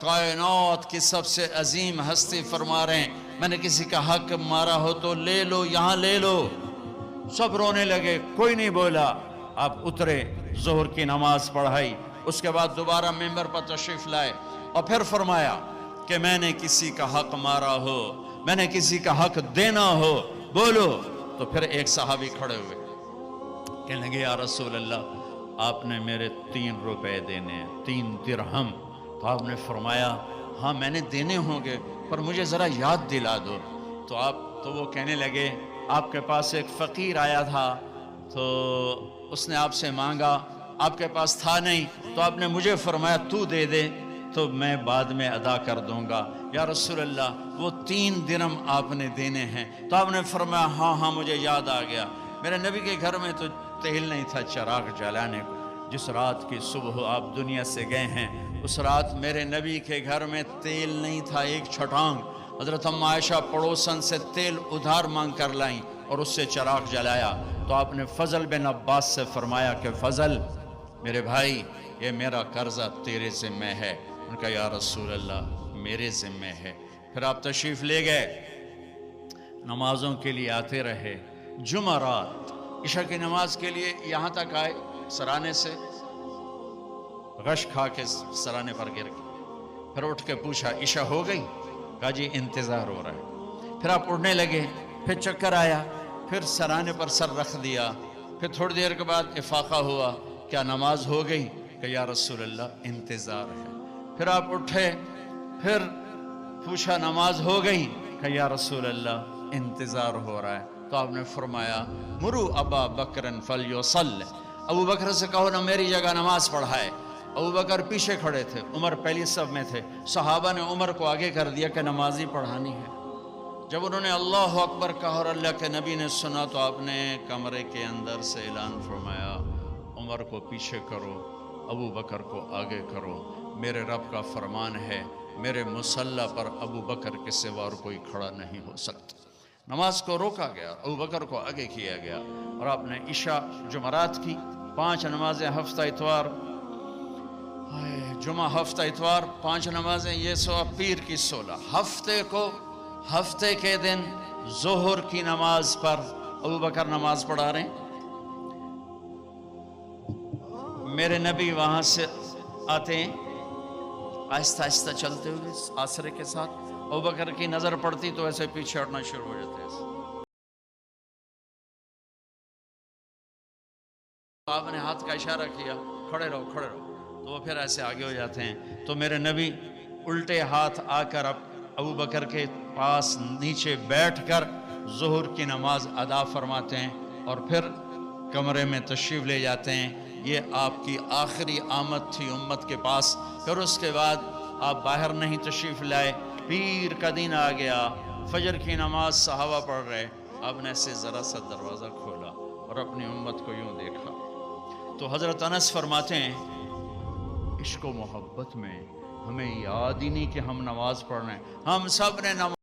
کائنات کی سب سے عظیم ہستی فرما رہے ہیں میں نے کسی کا حق مارا ہو تو لے لو، یہاں لے لو۔ سب رونے لگے، کوئی نہیں بولا۔ آپ اترے، ظہر کی نماز پڑھائی، اس کے بعد دوبارہ ممبر پر تشریف لائے اور پھر فرمایا کہ میں نے کسی کا حق مارا ہو، میں نے کسی کا حق دینا ہو، بولو۔ تو پھر ایک صحابی کھڑے ہوئے، کہنے لگے یا رسول اللہ آپ نے میرے 3 روپے دینے ہیں، 3 درہم۔ تو آپ نے فرمایا ہاں میں نے دینے ہوں گے پر مجھے ذرا یاد دلا دو۔ تو وہ کہنے لگے آپ کے پاس ایک فقیر آیا تھا تو اس نے آپ سے مانگا، آپ کے پاس تھا نہیں تو آپ نے مجھے فرمایا تو دے دے تو میں بعد میں ادا کر دوں گا۔ یا رسول اللہ وہ 3 درہم آپ نے دینے ہیں۔ تو آپ نے فرمایا ہاں مجھے یاد آ گیا، میرے نبی کے گھر میں تو تیل نہیں تھا چراغ جلانے کو۔ جس رات کی صبح آپ دنیا سے گئے ہیں اس رات میرے نبی کے گھر میں تیل نہیں تھا، ایک چھٹانگ حضرت ام عائشہ پڑوسن سے تیل ادھار مانگ کر لائیں اور اس سے چراغ جلایا۔ تو آپ نے فضل بن عباس سے فرمایا کہ فضل میرے بھائی یہ میرا قرضہ تیرے ذمہ ہے۔ ان کا یا رسول اللہ میرے ذمہ ہے۔ پھر آپ تشریف لے گئے، نمازوں کے لیے آتے رہے۔ جمعرات عشاء کی نماز کے لیے یہاں تک آئے، سرانے سے غش کھا کے سرانے پر گر گئے۔ پھر اٹھ کے پوچھا عشاء ہو گئی؟ کہا جی انتظار ہو رہا ہے۔ پھر آپ اڑنے لگے، پھر چکر آیا، پھر سرانے پر سر رکھ دیا۔ پھر تھوڑی دیر کے بعد افاقہ ہوا، کیا نماز ہو گئی؟ کہ یا رسول اللہ انتظار ہے۔ پھر آپ اٹھے، پھر پوچھا نماز ہو گئی؟ کہ یا رسول اللہ انتظار ہو رہا ہے۔ تو آپ نے فرمایا مرو ابا بکرن فلیصلی، ابو بکر سے کہو نا میری جگہ نماز پڑھائے۔ ابو بکر پیچھے کھڑے تھے، عمر پہلی صف میں تھے، صحابہ نے عمر کو آگے کر دیا کہ نمازی پڑھانی ہے۔ جب انہوں نے اللہ اکبر کہا اور اللہ کے نبی نے سنا تو آپ نے کمرے کے اندر سے اعلان فرمایا عمر کو پیچھے کرو، ابو بکر کو آگے کرو، میرے رب کا فرمان ہے میرے مصلی پر ابو بکر کے سوا اور کوئی کھڑا نہیں ہو سکتا۔ نماز کو روکا گیا، ابو بکر کو آگے کیا گیا اور آپ نے عشاء جمعرات کی 5 نمازیں ہفتہ اتوار، جمعہ ہفتہ اتوار 5 نمازیں، یہ سوا پیر کی 16۔ ہفتے کے دن ظہر کی نماز پر ابو بکر نماز پڑھا رہے ہیں، میرے نبی وہاں سے آتے ہیں آہستہ آہستہ چلتے ہوئے آسرے کے ساتھ، ابو بکر کی نظر پڑتی تو ایسے پیچھے ہٹنا شروع ہو جاتے ہیں۔ آپ نے ہاتھ کا اشارہ کیا کھڑے رہو کھڑے رہو، تو وہ پھر ایسے آگے ہو جاتے ہیں۔ تو میرے نبی الٹے ہاتھ آ کر ابو بکر کے پاس نیچے بیٹھ کر ظہر کی نماز ادا فرماتے ہیں اور پھر کمرے میں تشریف لے جاتے ہیں۔ یہ آپ کی آخری آمد تھی امت کے پاس۔ پھر اس کے بعد آپ باہر نہیں تشریف لائے، پیر کا دن آ گیا، فجر کی نماز صحابہ پڑھ رہے، آپ نے ایسے ذرا سا دروازہ کھولا اور اپنی امت کو یوں دیکھا۔ تو حضرت انس فرماتے ہیں عشق و محبت میں ہمیں یاد ہی نہیں کہ ہم نماز پڑھ رہے ہیں، ہم سب نے نماز